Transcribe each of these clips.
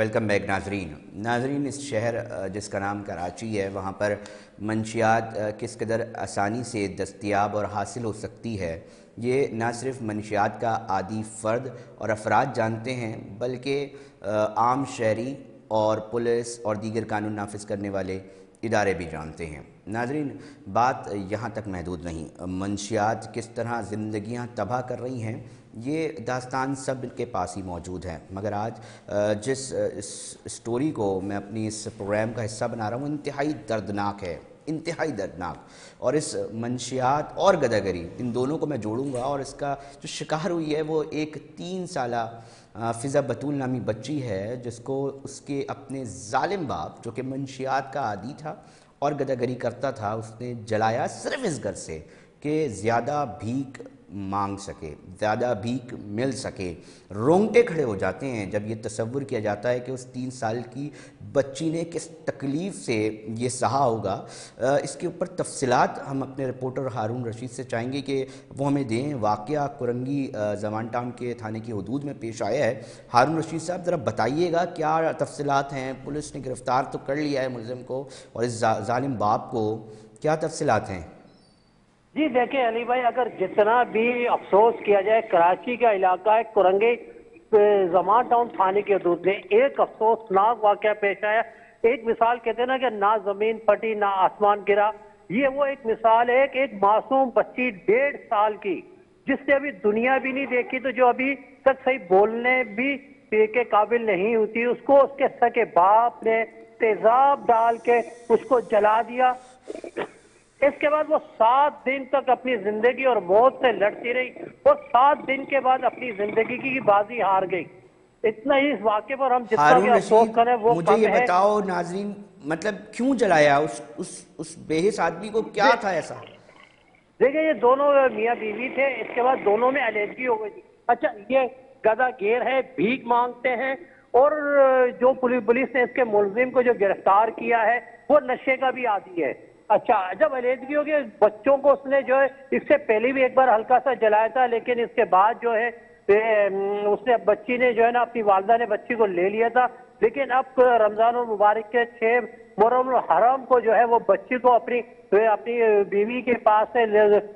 Welcome back ناظرین اس شہر جس کا نام کراچی ہے وہاں پر منشیات کس قدر آسانی سے دستیاب اور حاصل ہو سکتی ہے یہ نہ صرف منشیات کا عادی فرد اور افراد جانتے ہیں بلکہ عام شہری اور پولیس اور دیگر قانون نافذ کرنے والے ادارے بھی جانتے ہیں۔ ناظرین بات یہاں تک محدود نہیں، منشیات کس طرح زندگیاں تباہ کر رہی ہیں یہ داستان سب کے پاس ہی موجود ہے، مگر آج جس سٹوری کو میں اپنی اس پروگرام کا حصہ بنا رہا ہوں انتہائی دردناک ہے، انتہائی دردناک، اور اس منشیات اور گداگری ان دونوں کو میں جوڑوں گا، اور اس کا جو شکار ہوئی ہے وہ ایک 3 سالہ فضا بطول نامی بچی ہے جس کو اس کے اپنے ظالم باپ جو کہ منشیات کا عادی تھا اور گداگری کرتا تھا اس نے جلایا، صرف اس غرض سے کہ زیادہ بھیک مانگ سکے، زیادہ بھیک مل سکے۔ رونگٹے کھڑے ہو جاتے ہیں جب یہ تصور کیا جاتا ہے کہ اس 3 سال کی بچی نے کس تکلیف سے یہ سہا ہوگا۔ اس کے اوپر تفصیلات ہم اپنے رپورٹر ہارون رشید سے چاہیں گے کہ وہ ہمیں دیں۔ واقعہ کرنگی زمان ٹاؤن کے تھانے کی حدود میں پیش آیا ہے۔ ہارون رشید صاحب ذرا بتائیے گا کیا تفصیلات ہیں؟ پولیس نے گرفتار تو کر لیا ہے ملزم کو اور اس ظالم باپ کو، کیا تفصیلات ہیں؟ جی دیکھیں علی بھائی، اگر جتنا بھی افسوس کیا جائے کراچی کا علاقہ ہے کرنگی زمان ٹاؤن تھانے کی حدود میں ایک افسوسناک واقعہ پیش آیا۔ ایک مثال کہتے ہیں نا کہ نہ زمین پھٹی نہ آسمان گرا، یہ وہ ایک مثال ہے۔ ایک معصوم بچی 1.5 سال کی جس نے ابھی دنیا بھی نہیں دیکھی، تو جو ابھی تک صحیح بولنے بھی کے قابل نہیں ہوتی، اس کو اس کے سکے باپ نے تیزاب ڈال کے اس کو جلا دیا۔ اس کے بعد وہ 7 دن تک اپنی زندگی اور موت سے لڑتی رہی اور 7 دن کے بعد اپنی زندگی کی بازی ہار گئی۔ اتنا ہی اس واقعے پر ہم جتنا بھی افسوس کریں وہ مجھے کم یہ ہے۔ بتاؤ ناظرین، مطلب کیوں جلایا اس بے حس آدمی کو؟ کیا تھا ایسا؟ دیکھیں یہ دونوں میاں بیوی تھے، اس کے بعد دونوں میں علیحدگی ہو گئی تھی۔ اچھا یہ گدا گیر ہے، بھیک مانگتے ہیں، اور جو پولیس نے اس کے ملزم کو جو گرفتار کیا ہے وہ نشے کا بھی عادی ہے۔ اچھا جب علیحدگی ہو گئی، بچوں کو اس نے جو ہے اس سے پہلے بھی ایک بار ہلکا سا جلایا تھا، لیکن اس کے بعد جو ہے اس نے بچی نے جو ہے نا اپنی والدہ نے بچی کو لے لیا تھا، لیکن اب رمضان المبارک کے 6 محرم الحرام کو جو ہے وہ بچی کو اپنی بیوی کے پاس سے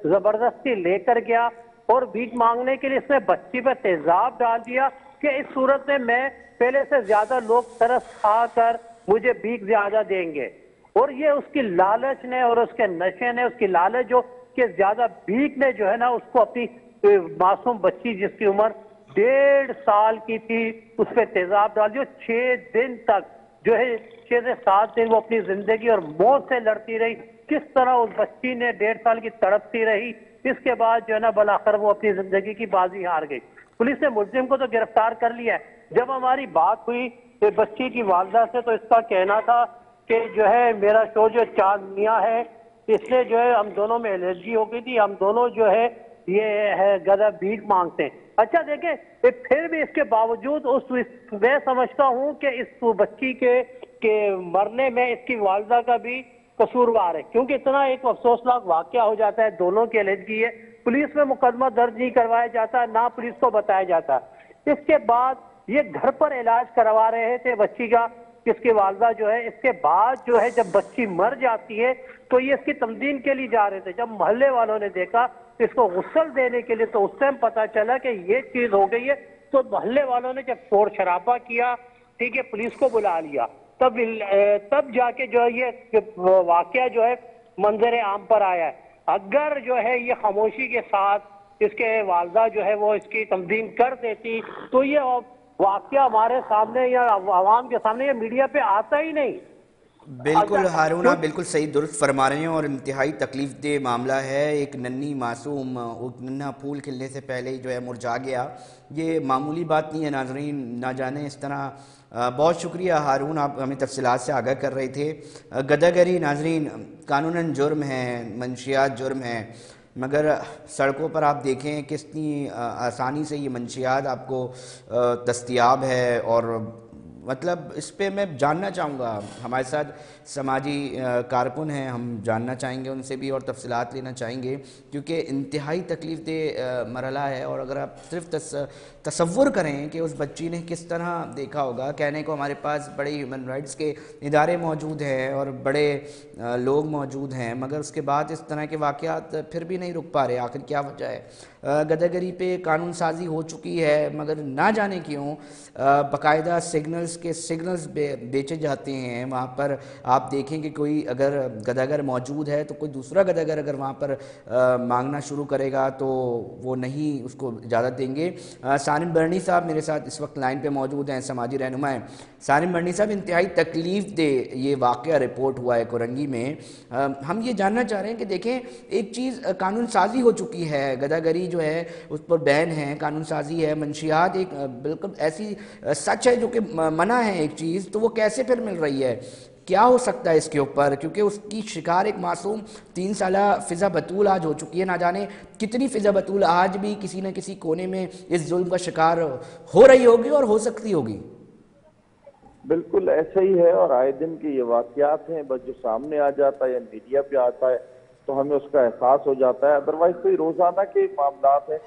زبردستی لے کر گیا اور بھیک مانگنے کے لیے اس نے بچی پہ تیزاب ڈال دیا کہ اس صورت میں پہلے سے زیادہ لوگ ترس کھا کر مجھے بھیک زیادہ دیں گے۔ اور یہ اس کی لالچ نے اور اس کے نشے نے، اس کی لالچ جو کہ زیادہ بھیک نے جو ہے نا اس کو اپنی معصوم بچی جس کی عمر 1.5 سال کی تھی اس پہ تیزاب ڈال دیا۔ 6 دن تک جو ہے 6 سے 7 دن وہ اپنی زندگی اور موت سے لڑتی رہی۔ کس طرح اس بچی نے 1.5 سال کی تڑپتی رہی، اس کے بعد جو ہے نا بالآخر وہ اپنی زندگی کی بازی ہار گئی۔ پولیس نے ملزم کو تو گرفتار کر لیا ہے۔ جب ہماری بات ہوئی بچی کی والدہ سے تو اس کا کہنا تھا کہ جو ہے میرا شوہر جو چاند میاں ہے، اس لیے جو ہے ہم دونوں میں الرجی ہو گئی تھی، ہم دونوں جو ہے یہ ہے گدا بھیک مانگتے ہیں۔ اچھا دیکھیں پھر بھی اس کے باوجود میں سمجھتا ہوں کہ اس بچی کے مرنے میں اس کی والدہ کا بھی قصوروار ہے، کیونکہ اتنا ایک افسوسناک واقعہ ہو جاتا ہے، دونوں کی علیحدگی ہے، پولیس میں مقدمہ درج نہیں کروایا جاتا، نہ پولیس کو بتایا جاتا۔ اس کے بعد یہ گھر پر علاج کروا رہے تھے بچی کا، اس کی والدہ جو ہے، اس کے بعد جو ہے جب بچی مر جاتی ہے تو یہ اس کی تمدین کے لیے جا رہے تھے۔ جب محلے والوں نے دیکھا اس کو غسل دینے کے لیے تو اس ٹائم پتا چلا کہ یہ چیز ہو گئی ہے، تو محلے والوں نے جب شور شرابہ کیا، ٹھیک ہے، پولیس کو بلا لیا، تب جا کے جو ہے یہ واقعہ جو ہے منظر عام پر آیا ہے۔ اگر جو ہے یہ خاموشی کے ساتھ اس کے والدہ جو ہے وہ اس کی تمدین کر دیتی تو یہ واقعہ ہمارے سامنے یا عوام کے سامنے یا میڈیا پہ آتا ہی نہیں۔ بالکل ہارون، آپ بالکل صحیح درست فرما رہے ہیں، اور انتہائی تکلیف دہ معاملہ ہے۔ ایک ننھی معصوم ننھا پھول کھلنے سے پہلے ہی جو ہے مرجھا گیا، یہ معمولی بات نہیں ہے ناظرین، نہ جانے اس طرح۔ بہت شکریہ ہارون، آپ ہمیں تفصیلات سے آگاہ کر رہے تھے۔ گداگری ناظرین قانوناً جرم ہے، منشیات جرم ہے، مگر سڑکوں پر آپ دیکھیں کتنی آسانی سے یہ منشیات آپ کو دستیاب ہے، اور مطلب اس پہ میں جاننا چاہوں گا، ہمارے ساتھ سماجی کارکن ہیں، ہم جاننا چاہیں گے ان سے بھی اور تفصیلات لینا چاہیں گے، کیونکہ انتہائی تکلیف دہ مرحلہ ہے۔ اور اگر آپ صرف تصور کریں کہ اس بچی نے کس طرح دیکھا ہوگا، کہنے کو ہمارے پاس بڑے ہیومن رائٹس کے ادارے موجود ہیں اور بڑے لوگ موجود ہیں، مگر اس کے بعد اس طرح کے واقعات پھر بھی نہیں رک پا رہے، آخر کیا وجہ ہے؟ گداگری پہ قانون سازی ہو چکی ہے، مگر نہ جانے کیوں باقاعدہ سگنلز بیچے جاتے ہیں وہاں پر۔ آپ دیکھیں کہ کوئی اگر گداگر موجود ہے تو کوئی دوسرا گداگر اگر وہاں پر مانگنا شروع کرے گا تو وہ نہیں اس کو اجازت دیں گے۔ سالم برنی صاحب میرے ساتھ اس وقت لائن پہ موجود ہیں، سماجی رہنما ہیں۔ سالم برنی صاحب، انتہائی تکلیف دہ یہ واقعہ رپورٹ ہوا ہے کورنگی میں، ہم یہ جاننا چاہ رہے ہیں کہ دیکھیں ایک چیز قانون سازی ہو چکی ہے، گداگری جو ہے اس پر بین ہے، قانون سازی ہے، منشیات ایک بالکل ایسی سچ ہے جو کہ منع ہے ایک چیز، تو وہ کیسے پھر مل رہی ہے؟ کیا ہو سکتا ہے اس کے اوپر؟ کیونکہ اس کی شکار ایک معصوم 3 سالہ فضا بتول آج ہو چکی ہے، نہ جانے کتنی فضا بتول آج بھی کسی نہ کسی کونے میں اس ظلم کا شکار ہو رہی ہوگی اور ہو سکتی ہوگی۔ بالکل ایسا ہی ہے، اور آئے دن کے یہ واقعات ہیں، بس جو سامنے آ جاتا ہے یا میڈیا پہ آتا ہے تو ہمیں اس کا احساس ہو جاتا ہے، ادروائز تو یہ روزانہ کے معاملات ہیں۔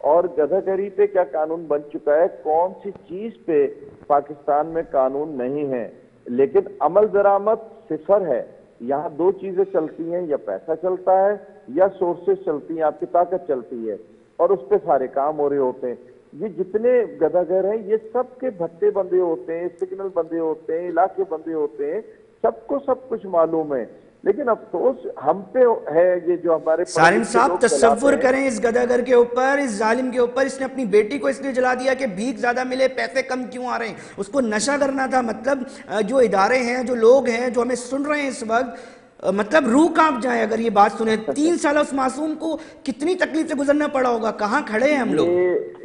اور گداگری پہ کیا قانون بن چکا ہے، کون سی چیز پہ پاکستان میں قانون نہیں ہے، لیکن عمل درآمد صفر ہے۔ یہاں 2 چیزیں چلتی ہیں، یا پیسہ چلتا ہے یا سورسز چلتی ہیں، آپ کی طاقت چلتی ہے، اور اس پہ سارے کام ہو رہے ہوتے ہیں۔ یہ جتنے گداگر ہیں یہ سب کے بھتے بندے ہوتے ہیں، سگنل بندے ہوتے ہیں، علاقے بندے ہوتے ہیں، سب کو سب کچھ معلوم ہے، لیکن افسوس ہم پہ ہے یہ جو ہمارے سالم صاحب تصور کریں اس گداگر کے اوپر، اس ظالم کے اوپر، اس نے اپنی بیٹی کو اس لیے جلا دیا کہ بھیک زیادہ ملے، پیسے کم کیوں آ رہے ہیں، اس کو نشہ کرنا تھا۔ مطلب جو ادارے ہیں، جو لوگ ہیں، جو ہمیں سن رہے ہیں اس وقت، مطلب روح کانپ جائے اگر یہ بات سنیں۔ 3 سالہ اس معصوم کو کتنی تکلیف سے گزرنا پڑا ہوگا، کہاں کھڑے ہیں ہم لوگ؟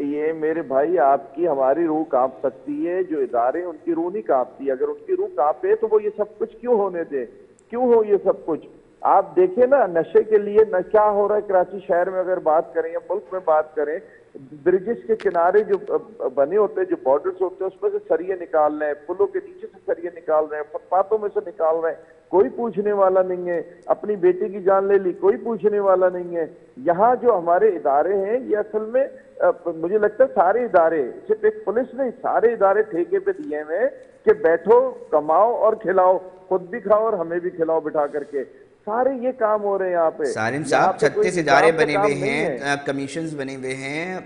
یہ میرے بھائی آپ کی ہماری روح کانپ سکتی ہے، جو ادارے ان کی روح نہیں کانپتی، اگر ان کی روح کانپے تو وہ یہ سب کچھ کیوں ہونے دے، کیوں ہو یہ سب کچھ؟ آپ دیکھیں نا، نشے کے لیے کیا ہو رہا ہے کراچی شہر میں، اگر بات کریں یا ملک میں بات کریں، برجز کے کنارے جو بنے ہوتے ہیں، جو بارڈرز ہوتے ہیں، اس میں سے سریے نکال رہے ہیں، پلوں کے نیچے سے سریے نکال رہے ہیں، فٹ پاتھوں میں سے نکال رہے ہیں، کوئی پوچھنے والا نہیں ہے۔ اپنی بیٹی کی جان لے لی، کوئی پوچھنے والا نہیں ہے۔ یہاں جو ہمارے ادارے ہیں یہ اصل میں مجھے لگتا ہے سارے ادارے، صرف ایک پولیس نہیں، سارے ادارے ٹھیکے پہ دیے ہوئے ہیں کہ بیٹھو، کماؤ اور کھلاؤ، خود بھی کھاؤ اور ہمیں بھی کھلاؤ بٹھا کر کے، سارے یہ کام ہو رہے ہیں یہاں پہ۔ سالم صاحب 36 ادارے بنے ہوئے ہیں، کمیشنز بنے ہوئے ہیں،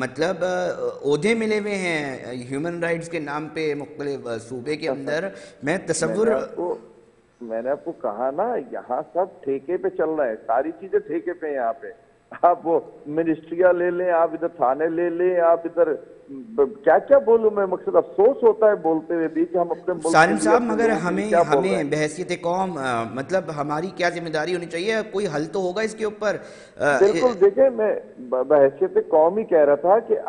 مطلب عہدے ملے ہوئے ہیں ہیومن رائٹس کے نام پہ مختلف صوبے کے اندر۔ میں نے آپ کو کہا نا، یہاں سب ٹھیکے پہ چل رہا ہے، ساری چیزیں ٹھیکے پہ ہیں یہاں پہ۔ آپ وہ منسٹریاں لے لیں، آپ ادھر تھانے لے لیں، آپ ادھر کیا کیا بولوں میں، مقصد افسوس ہوتا ہے بولتے ہوئے بھی کہ ہم اپنے ملک سالم صاحب مگر ہمیں بحیثیت قوم مطلب ہماری کیا ذمہ داری ہونی چاہیے؟ کوئی حل تو ہوگا اس کے اوپر۔ بالکل، دیکھیں میں بحیثیت قوم ہی کہہ رہا تھا کہ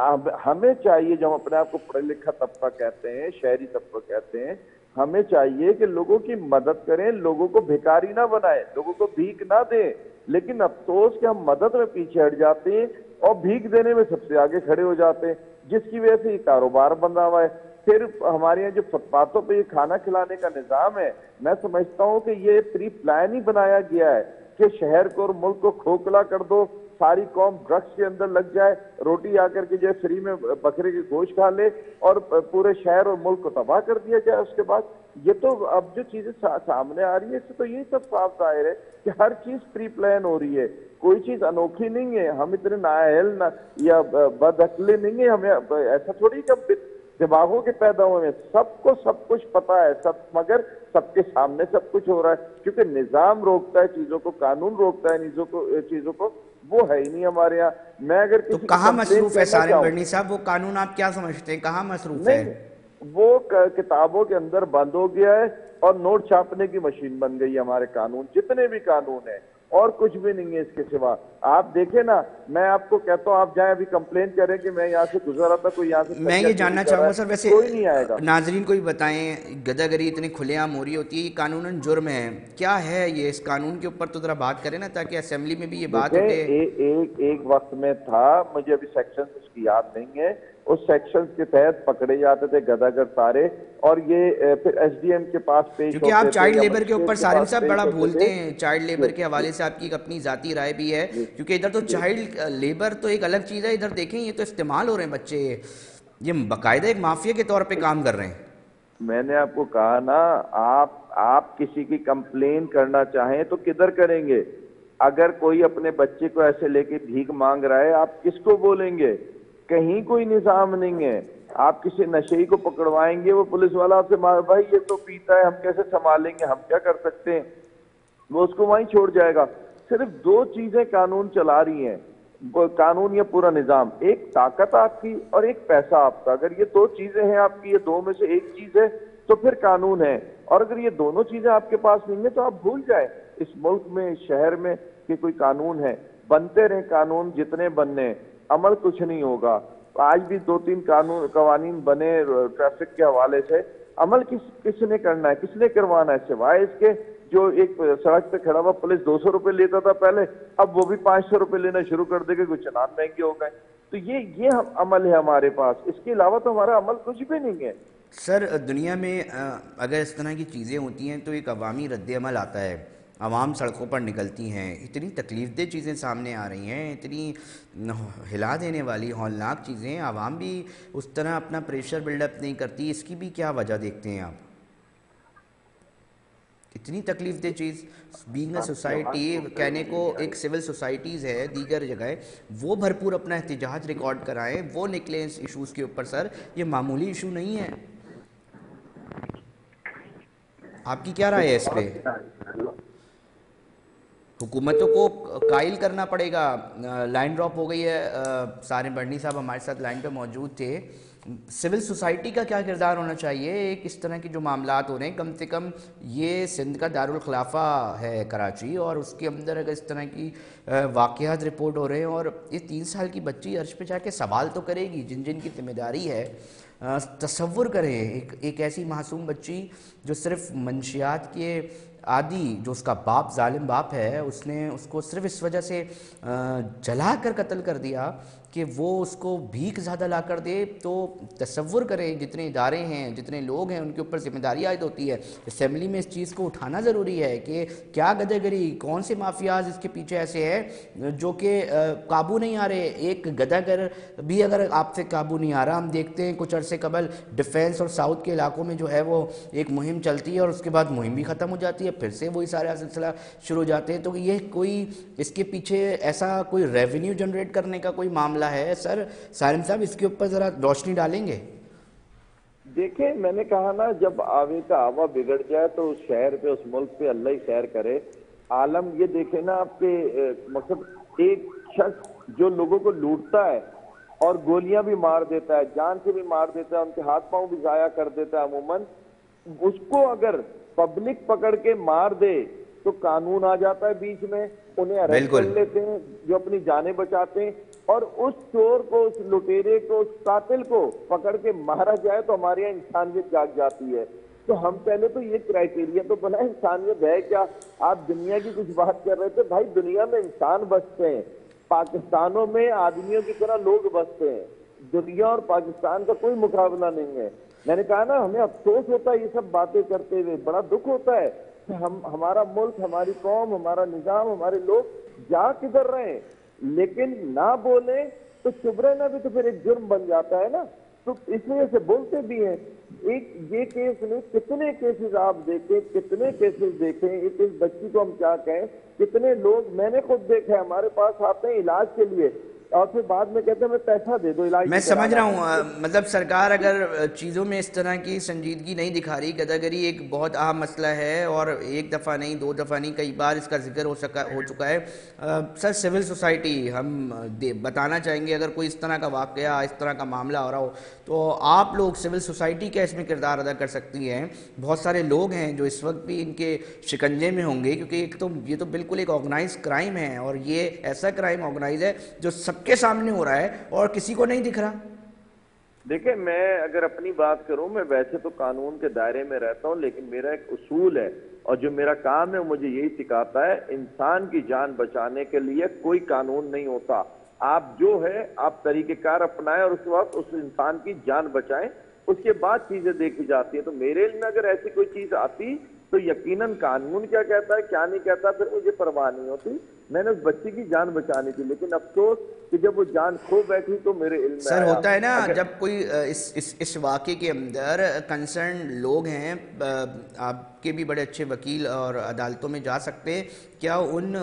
ہمیں چاہیے، جو ہم اپنے آپ کو پڑھا لکھا طبقہ کہتے ہیں، شہری طبقہ کہتے ہیں، ہمیں چاہیے کہ لوگوں کی مدد کریں، لوگوں کو بھکاری نہ بنائیں، لوگوں کو بھیک نہ دیں۔ لیکن افسوس کہ ہم مدد میں پیچھے ہٹ جاتے ہیں اور بھیک دینے میں سب سے آگے کھڑے ہو جاتے ہیں، جس کی وجہ سے یہ کاروبار بندہ ہوا ہے۔ پھر ہمارے یہاں جو فٹ پاتھوں پہ یہ کھانا کھلانے کا نظام ہے، میں سمجھتا ہوں کہ یہ پری پلان ہی بنایا گیا ہے کہ شہر کو اور ملک کو کھوکھلا کر دو، ساری قوم ڈرگس کے اندر لگ جائے، روٹی آ کر کے جو فری میں بکرے کے گوشت کھا لے اور پورے شہر اور ملک کو تباہ کر دیا جائے۔ اس کے بعد یہ تو اب جو چیزیں سامنے آ رہی ہے، اس سے تو یہ سب صاف ظاہر ہے کہ ہر چیز پری پلان ہو رہی ہے، کوئی چیز انوکھی نہیں ہے۔ ہم اتنے نااہل یا بد عقل نہیں ہیں، ہمیں ایسا تھوڑی کہ دماغوں کے پیدا ہوئے ہیں، سب کو سب کچھ پتا ہے، سب، مگر سب کے سامنے سب کچھ ہو رہا ہے، کیونکہ نظام روکتا ہے چیزوں کو، قانون روکتا ہے چیزوں کو، وہ ہے ہی نہیں ہمارے یہاں۔ میں اگر تو کہاں مصروف ہے سالم برنی صاحب وہ قانون؟ آپ کیا سمجھتے ہیں کہاں مصروف ہے؟ وہ کتابوں کے اندر بند ہو گیا ہے اور نوٹ چھاپنے کی مشین بن گئی ہے ہمارے قانون، جتنے بھی قانون ہیں، اور کچھ بھی نہیں ہے اس کے سوا۔ آپ دیکھیں نا، میں آپ کو کہتا ہوں آپ جائیں ابھی کمپلین کریں کہ میں یہاں سے گزر رہا تھا، کوئی یہاں سے، میں یہ جاننا چاہوں گا سر، ویسے کوئی نہیں آئے گا۔ ناظرین کو بھی بتائیں، گداگری اتنی کھلے عام ہو رہی ہوتی ہے، یہ قانوناً جرم ہے، کیا ہے یہ؟ اس قانون کے اوپر تو ذرا بات کریں نا، تاکہ اسمبلی میں بھی یہ بات اٹھے۔ ایک وقت میں تھا، مجھے ابھی سیکشن اس کی یاد نہیں ہے، اس سیکشن کے تحت پکڑے جاتے تھے گداگر سارے، اور یہ پھر ایس ڈی ایم کے پاس پیش ہوتے کیونکہ آپ تھے، چائلڈ یا لیبر کے اوپر سالم صاحب بڑا پیش ہوتے بھولتے تھے۔ ہیں، چائلڈ لیبر کے حوالے سے آپ کی ایک اپنی ذاتی رائے بھی ہے، کیونکہ ادھر تو چائلڈ لیبر تو ایک الگ چیز ہے، ادھر دیکھیں یہ تو استعمال ہو رہے ہیں بچے، یہ باقاعدہ ایک مافیا کے طور پہ کام کر رہے ہیں۔ میں نے آپ کو کہا نا، آپ کسی کی کمپلین کرنا چاہیں تو کدھر کریں گے؟ اگر کوئی اپنے بچے کو ایسے لے کے بھیک مانگ رہا ہے، آپ کس کو بولیں گے؟ کہیں کوئی نظام نہیں ہے۔ آپ کسی نشئی کو پکڑوائیں گے، وہ پولیس والا آپ سے بھائی یہ تو پیتا ہے، ہم کیسے سنبھالیں گے، ہم کیا کر سکتے ہیں، وہ اس کو وہیں چھوڑ جائے گا۔ صرف دو چیزیں قانون چلا رہی ہیں، قانون یا پورا نظام، ایک طاقت آپ کی اور ایک پیسہ آپ کا۔ اگر یہ دو چیزیں ہیں آپ کی، یہ دو میں سے ایک چیز ہے تو پھر قانون ہے، اور اگر یہ دونوں چیزیں آپ کے پاس نہیں ہیں تو آپ بھول جائیں اس ملک میں، اس شہر میں کہ کوئی قانون ہے۔ بنتے رہیں قانون جتنے بننے، عمل کچھ نہیں ہوگا۔ آج بھی دو تین قوانین بنے ٹریفک کے حوالے سے، عمل کس نے کرنا ہے، کس نے کروانا ہے، سوائے اس کے جو ایک سڑک پہ کھڑا ہوا پولیس 200 روپے لیتا تھا پہلے، اب وہ بھی 500 روپے لینا شروع کر دے گا، کچھ چلان مہنگے ہو گئے۔ تو یہ عمل ہے ہمارے پاس، اس کے علاوہ تو ہمارا عمل کچھ بھی نہیں ہے۔ سر دنیا میں اگر اس طرح کی چیزیں ہوتی ہیں تو ایک عوامی رد عمل آتا ہے، عوام سڑکوں پر نکلتی ہیں، اتنی تکلیف دہ چیزیں سامنے آ رہی ہیں، اتنی ہلا دینے والی ہولناک چیزیں، عوام بھی اس طرح اپنا پریشر بلڈ اپ نہیں کرتی، اس کی بھی کیا وجہ دیکھتے ہیں آپ؟ اتنی تکلیف دہ چیز، بینگ اے سوسائٹی، کہنے کو ایک سول سوسائٹیز ہے دیگر جگہیں، وہ بھرپور اپنا احتجاج ریکارڈ کرائیں، وہ نکلیں اس ایشوز کے اوپر۔ سر یہ معمولی ایشو نہیں ہے، آپ کی کیا رائے ہے اس پہ؟ حکومتوں کو قائل کرنا پڑے گا۔ لائن ڈراپ ہو گئی ہے، سارے برنی صاحب ہمارے ساتھ لائن پہ موجود تھے۔ سول سوسائٹی کا کیا کردار ہونا چاہیے ایک اس طرح کے جو معاملات ہو رہے ہیں؟ کم سے کم یہ سندھ کا دارالخلافہ ہے کراچی، اور اس کے اندر اگر اس طرح کی واقعات رپورٹ ہو رہے ہیں، اور یہ 3 سال کی بچی عرش پہ جا کے سوال تو کرے گی، جن کی ذمہ داری ہے۔ تصور کریں ایک ایسی معصوم بچی جو صرف منشیات کے عادی، جو اس کا باپ ظالم باپ ہے، اس نے اس کو صرف اس وجہ سے جلا کر قتل کر دیا کہ وہ اس کو بھیک زیادہ لا کر دے۔ تو تصور کریں جتنے ادارے ہیں، جتنے لوگ ہیں، ان کے اوپر ذمہ داری عائد ہوتی ہے۔ اسمبلی میں اس چیز کو اٹھانا ضروری ہے کہ کیا گداگری، کون سے مافیاز اس کے پیچھے ایسے ہیں جو کہ قابو نہیں آ رہے۔ ایک گداگر بھی اگر آپ سے قابو نہیں آ رہا، ہم دیکھتے ہیں کچھ عرصے قبل ڈیفینس اور ساؤتھ کے علاقوں میں جو ہے وہ ایک مہم چلتی ہے، اور اس کے بعد مہم بھی ختم ہو جاتی ہے، پھر سے وہی سارا سلسلہ شروع ہو جاتے ہیں۔ تو یہ کوئی اس کے پیچھے ایسا کوئی ریونیو جنریٹ کرنے کا کوئی معاملہ ہے؟ سر سالم صاحب اس کے اوپر ذرا روشنی ڈالیں گے؟ دیکھیں، میں نے کہا نا، جب آوے کا آوا بگڑ جائے تو اس شہر پہ، اس ملک پہ اللہ ہی خیر کرے۔ عالم یہ دیکھے نا آپ کے مطلب ایک شخص جو لوگوں کو لوٹتا ہے اور گولیاں بھی مار دیتا ہے، جان سے بھی مار دیتا ہے، ان کے ہاتھ پاؤں بھی ضائع کر دیتا ہے عموماً، اس کو اگر پبلک پکڑ کے مار دے تو قانون آ جاتا ہے بیچ میں، انہیں اریسٹ کر لیتے ہیں جو اپنی جانیں بچاتے ہیں، اور اس چور کو، اس لٹیرے کو، اس قاتل کو پکڑ کے مارا جائے تو ہمارے یہاں انسانیت جاگ جاتی ہے۔ تو ہم پہلے تو یہ کرائیٹیریا تو بنا، انسانیت ہے کیا؟ آپ دنیا کی کچھ بات کر رہے تھے، بھائی دنیا میں انسان بستے ہیں، پاکستانوں میں آدمیوں کی طرح لوگ بستے ہیں، دنیا اور پاکستان کا کوئی مقابلہ نہیں ہے۔ میں نے کہا نا، ہمیں افسوس ہوتا ہے یہ سب باتیں کرتے ہوئے، بڑا دکھ ہوتا ہے کہ ہمارا ملک، ہماری قوم، ہمارا نظام، ہمارے لوگ جا کدھر رہے ہیں، لیکن نہ بولیں تو چپ رہنا بھی تو پھر ایک جرم بن جاتا ہے نا، تو اس لیے سے بولتے بھی ہیں۔ ایک یہ کیس نہیں، کتنے کیسز آپ دیکھیں، کتنے کیسز دیکھیں، ایک بچی کو ہم کیا کہیں، کتنے لوگ میں نے خود دیکھا ہے، ہمارے پاس آتے ہیں علاج کے لیے اور پھر بعد میں کہتے ہیں میں پیسہ دے دو علاج۔ میں سمجھ رہا ہوں، مطلب سرکار اگر چیزوں میں اس طرح کی سنجیدگی نہیں دکھا رہی، گداگری ایک بہت اہم مسئلہ ہے، اور ایک دفعہ نہیں، 2 دفعہ نہیں، کئی بار اس کا ذکر ہو چکا ہے۔ سر سول سوسائٹی، ہم بتانا چاہیں گے اگر کوئی اس طرح کا واقعہ، اس طرح کا معاملہ ہو رہا ہو تو آپ لوگ، سول سوسائٹی کیا اس میں کردار ادا کر سکتی ہیں؟ بہت سارے لوگ ہیں جو اس وقت بھی ان کے شکنجے میں ہوں گے، کیونکہ یہ تو بالکل ایک آرگنائز کرائم ہے، اور یہ ایسا کرائم آرگنائز ہے جو سب کے سامنے ہو رہا ہے اور کسی کو نہیں دکھ رہا۔ دیکھیں، میں اگر اپنی بات کروں، میں ویسے تو قانون کے دائرے میں رہتا ہوں، لیکن میرا ایک اصول ہے، اور جو میرا کام ہے مجھے یہی سکھاتا ہے، انسان کی جان بچانے کے لیے کوئی قانون نہیں ہوتا، آپ جو ہے آپ طریقہ کار اپنائیں اور اس کے بعد اس انسان کی جان بچائیں، اس کے بعد چیزیں دیکھی جاتی ہیں۔ تو میرے علم میں اگر ایسی کوئی چیز آتی تو یقیناً قانون کیا کہتا ہے کیا نہیں کہتا پھر مجھے پرواہ نہیں ہوتی، میں نے اس بچی کی جان بچانی تھی، لیکن افسوس کہ جب وہ جان کھو بیٹھی تو میرے علم میں سر آیا۔ ہوتا ہے نا جب کوئی اس واقعے کے اندر کنسرن لوگ ہیں، آپ کے بھی بڑے اچھے وکیل اور عدالتوں میں جا سکتے ہیں، کیا ان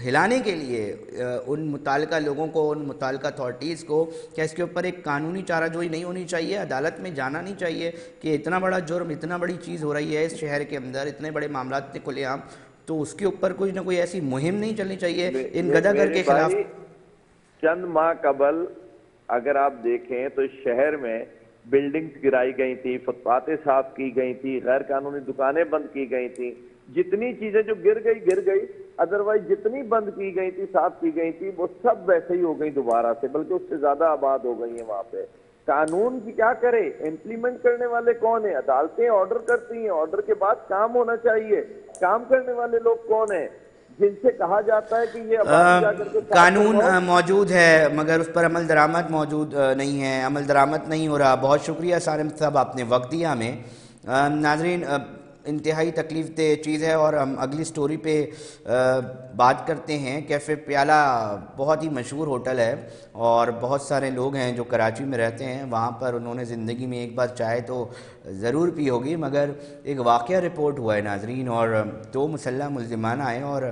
ہلانے کے لیے ان متعلقہ لوگوں کو، ان متعلقہ اتھارٹیز کو، کیا اس کے اوپر ایک قانونی چارہ جوئی نہیں ہونی چاہیے؟ عدالت میں جانا نہیں چاہیے کہ اتنا بڑا جرم، اتنا بڑی چیز ہو رہی ہے اس شہر کے اندر، اتنے بڑے معاملات اتنے کھلے عام، تو اس کے اوپر کوئی نہ کوئی ایسی مہم نہیں چلنی چاہیے ان گداگر کے خلاف؟ چند ماہ قبل اگر آپ دیکھیں تو شہر میں بلڈنگز گرائی گئی تھی، فٹپاتھیں صاف کی گئی تھی، غیر قانونی دکانیں بند کی گئی تھیں، جتنی چیزیں جو گر گئی، ادروائز جتنی بند کی گئی تھی، صاف کی گئی تھی، وہ سب ویسے ہی ہو گئی دوبارہ سے، بلکہ اس سے زیادہ آباد ہو گئی ہیں وہاں پہ۔ قانون کی کیا کرے، امپلیمنٹ کرنے والے کون ہیں؟ عدالتیں آرڈر کرتی ہیں، آرڈر کے بعد کام ہونا چاہیے، کام کرنے والے لوگ کون ہیں جن سے کہا جاتا ہے کہ یہ جا کر کے قانون موجود ہے مگر اس پر عمل درآمد موجود نہیں ہے، عمل درآمد نہیں ہو رہا۔ بہت شکریہ سالم صاحب، آپ نے وقت دیا ہمیں۔ ناظرین، انتہائی تکلیف دہ چیز ہے اور ہم اگلی سٹوری پہ بات کرتے ہیں۔ کیفے پیالہ بہت ہی مشہور ہوٹل ہے اور بہت سارے لوگ ہیں جو کراچی میں رہتے ہیں، وہاں پر انہوں نے زندگی میں ایک بار چائے تو ضرور پی ہوگی، مگر ایک واقعہ رپورٹ ہوا ہے ناظرین، اور 2 مسلح ملزمان آئے اور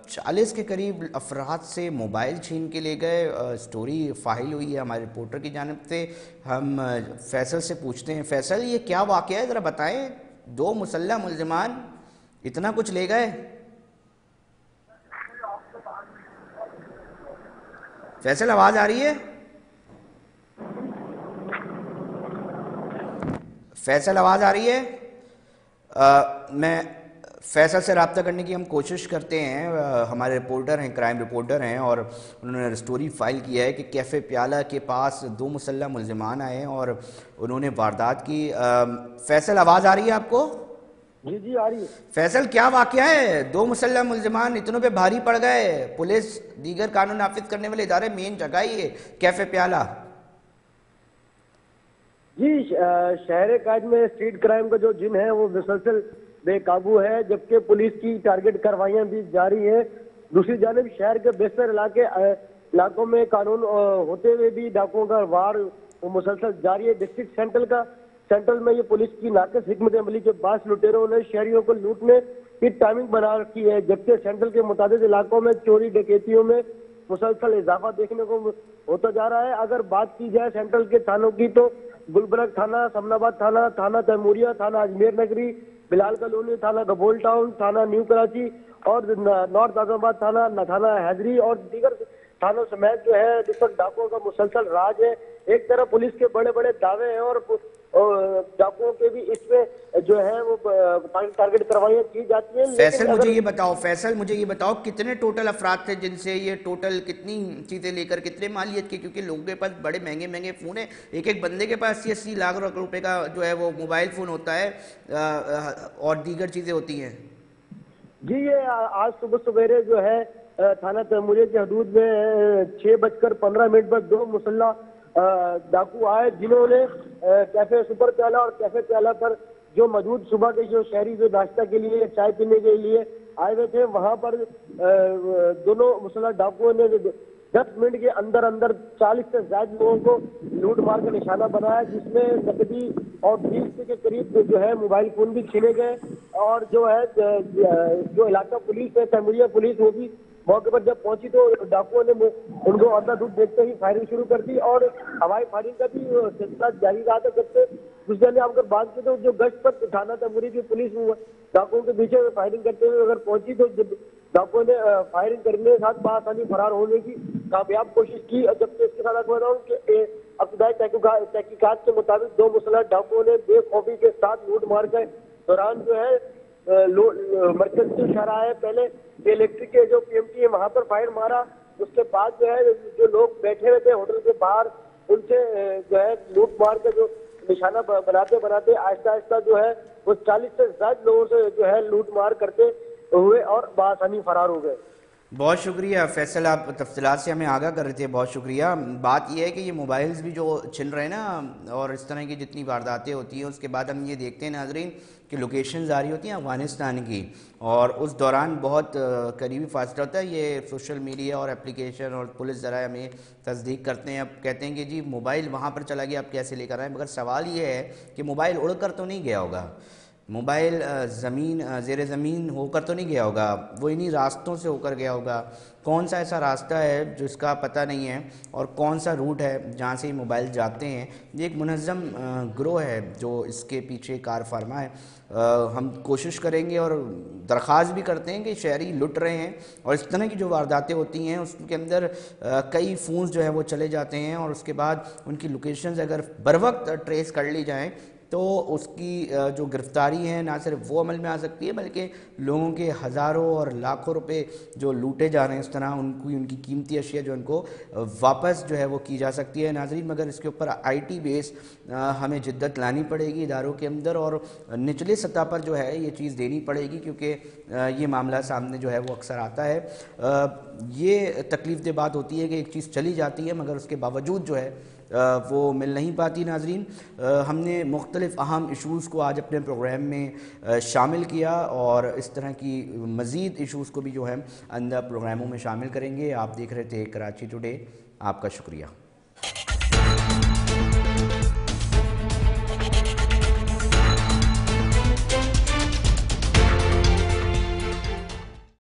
40 کے قریب افراد سے موبائل چھین کے لے گئے۔ سٹوری فائل ہوئی ہے ہمارے رپورٹر کی جانب سے۔ ہم فیصل سے پوچھتے ہیں، فیصل یہ کیا واقعہ ہے، ذرا بتائیں، 2 مسلح ملزمان اتنا کچھ لے گئے؟ فیصل آواز آ رہی ہے؟ فیصل آواز آ رہی ہے؟ میں فیصل سے رابطہ کرنے کی ہم کوشش کرتے ہیں، ہمارے رپورٹر ہیں، کرائم رپورٹر ہیں، اور انہوں نے سٹوری فائل کیا ہے کہ کیفے پیالہ کے پاس 2 مسلح ملزمان آئے اور انہوں نے واردات کی۔ فیصل آواز آ رہی ہے آپ کو؟ جی آ رہی ہے۔ فیصل کیا واقعہ ہے، 2 مسلح ملزمان اتنوں پہ بھاری پڑ گئے، پولیس دیگر قانون نافذ کرنے والے ادارے مین جگہ ہی ہے کیفے پیالہ؟ جی شہر قائد میں اسٹریٹ کرائم کا جو جن ہے وہ مسلسل بے قابو ہے، جبکہ پولیس کی ٹارگٹ کاروائیاں بھی جاری ہیں۔ دوسری جانب شہر کے بیشتر علاقوں میں قانون ہوتے ہوئے بھی ڈاکوؤں کا وار مسلسل جاری ہے۔ ڈسٹرکٹ سینٹرل میں یہ پولیس کی ناقص حکمت عملی کے باعث لٹیروں نے شہریوں کو لوٹنے کی ٹائمنگ بنا رکھی ہے، جبکہ سینٹرل کے متعدد علاقوں میں چوری ڈکیتیوں میں مسلسل اضافہ دیکھنے کو ہوتا جا رہا ہے۔ اگر بات کی جائے سینٹرل کے تھانوں کی تو گلبرگ تھانہ، سمن آباد تھانہ، تھانہ تیموریہ، تھانہ اجمیر نگری، بلال کالونی، تھانہ گبول ٹاؤن، تھانہ نیو کراچی اور نارتھ اعظم آباد تھانہ، تھانہ حیدری اور دیگر تھانوں سمیت جو ہے جس وقت ڈاکوؤں کا مسلسل راج ہے۔ ایک طرف پولیس کے بڑے بڑے دعوے ہیں اور ڈاکوؤں کے بھی اس میں جو ہے وہ ٹارگٹ کروائیاں کی جاتی ہیں۔ فیصل مجھے یہ بتاؤ کتنے ٹوٹل افراد تھے جن سے یہ ٹوٹل کتنی چیزیں لے کر کتنے مالیت کے، کیونکہ لوگوں کے پاس بڑے مہنگے مہنگے فون ہیں، ایک بندے کے پاس 80 لاکھ روپے کا جو ہے وہ موبائل فون ہوتا ہے اور دیگر چیزیں ہوتی ہیں۔ جی یہ آج صبح سویرے جو ہے تھانہ تیموریہ کی حدود میں 6:15 پر 2 مسلح ڈاکو آئے، جنہوں نے کیفے سپر پیالہ اور کیفے پیالہ پر جو موجود صبح کے جو شہری جو ناشتہ کے لیے چائے پینے کے لیے آئے ہوئے تھے، وہاں پر دونوں مسلح ڈاکوؤں نے 10 منٹ کے اندر 40 سے زائد لوگوں کو لوٹ مار کا نشانہ بنایا، جس میں نقدی اور 20 کے قریب جو ہے موبائل فون بھی چھینے گئے، اور جو ہے جو علاقہ پولیس ہے، تیموریہ پولیس، وہ بھی موقع پر جب پہنچی تو ڈاکوؤں نے ان کو اندھا دھند دیکھتے ہی فائرنگ شروع کر دی اور ہوائی فائرنگ کا بھی سلسلہ جاری رہا تھا۔ جبکہ دوسرے نے آپ اگر بات کی تو جو گشت پر تھانہ تیموریہ کی پولیس ڈاکوؤں کے پیچھے فائرنگ کرتے ہوئے اگر پہنچی تو ڈاکوؤں نے فائرنگ کرنے کے ساتھ بآسانی فرار ہونے کی کامیاب کوشش کی، جبکہ اس کے ساتھ بتا رہا ہوں کہ ابتدائی تحقیقات کے مطابق 2 مسلح ڈاکوؤں نے بے خوفی کے ساتھ لوٹ مار کے دوران جو ہے مرکز سے شاہراہ پہلے الیکٹرک کے جو پی ایم ٹی ہے وہاں پر فائر مارا، اس کے بعد جو ہے جو لوگ بیٹھے ہوئے تھے ہوٹل کے باہر ان سے جو ہے لوٹ مار کے جو نشانہ بناتے آہستہ آہستہ جو ہے وہ 40 سے زائد لوگوں سے جو ہے لوٹ مار کرتے ہوئے اور بآسانی فرار ہو گئے۔ بہت شکریہ فیصل، آپ تفصیلات سے ہمیں آگاہ کر رہے تھے، بہت شکریہ۔ بات یہ ہے کہ یہ موبائلز بھی جو چھن رہے ہیں نا، اور اس طرح کی جتنی وارداتیں ہوتی ہیں، اس کے بعد ہم یہ دیکھتے ہیں ناظرین کہ لوکیشنز آ رہی ہوتی ہیں افغانستان کی، اور اس دوران بہت قریبی فاصلہ ہوتا ہے، یہ سوشل میڈیا اور اپلیکیشن اور پولیس ذرائع ہمیں تصدیق کرتے ہیں، اب کہتے ہیں کہ جی موبائل وہاں پر چلا گیا، آپ کیسے لے کر آئیں؟ مگر سوال یہ ہے کہ موبائل اڑ کر تو نہیں گیا ہوگا، موبائل زیر زمین ہو کر تو نہیں گیا ہوگا، وہ انہی راستوں سے ہو کر گیا ہوگا۔ کون سا ایسا راستہ ہے جس کا پتہ نہیں ہے، اور کون سا روٹ ہے جہاں سے یہ موبائل جاتے ہیں؟ یہ ایک منظم گروہ ہے جو اس کے پیچھے کار فرما ہے۔ ہم کوشش کریں گے اور درخواست بھی کرتے ہیں کہ شہری لٹ رہے ہیں، اور اس طرح کی جو وارداتیں ہوتی ہیں اس کے اندر کئی فونز جو ہے وہ چلے جاتے ہیں، اور اس کے بعد ان کی لوکیشنز اگر بروقت ٹریس کر لی جائیں تو اس کی جو گرفتاری ہے نہ صرف وہ عمل میں آ سکتی ہے، بلکہ لوگوں کے ہزاروں اور لاکھوں روپے جو لوٹے جا رہے ہیں اس طرح، ان کی قیمتی اشیاء جو ان کو واپس جو ہے وہ کی جا سکتی ہے ناظرین۔ مگر اس کے اوپر آئی ٹی بیس ہمیں جدت لانی پڑے گی اداروں کے اندر، اور نچلے سطح پر جو ہے یہ چیز دینی پڑے گی، کیونکہ یہ معاملہ سامنے جو ہے وہ اکثر آتا ہے۔ یہ تکلیف دہ بات ہوتی ہے کہ ایک چیز چلی جاتی ہے مگر اس کے باوجود جو ہے وہ مل نہیں پاتی ناظرین۔ ہم نے مختلف اہم ایشوز کو آج اپنے پروگرام میں شامل کیا، اور اس طرح کی مزید ایشوز کو بھی جو ہے اندر پروگراموں میں شامل کریں گے۔ آپ دیکھ رہے تھے کراچی ٹوڈے، آپ کا شکریہ۔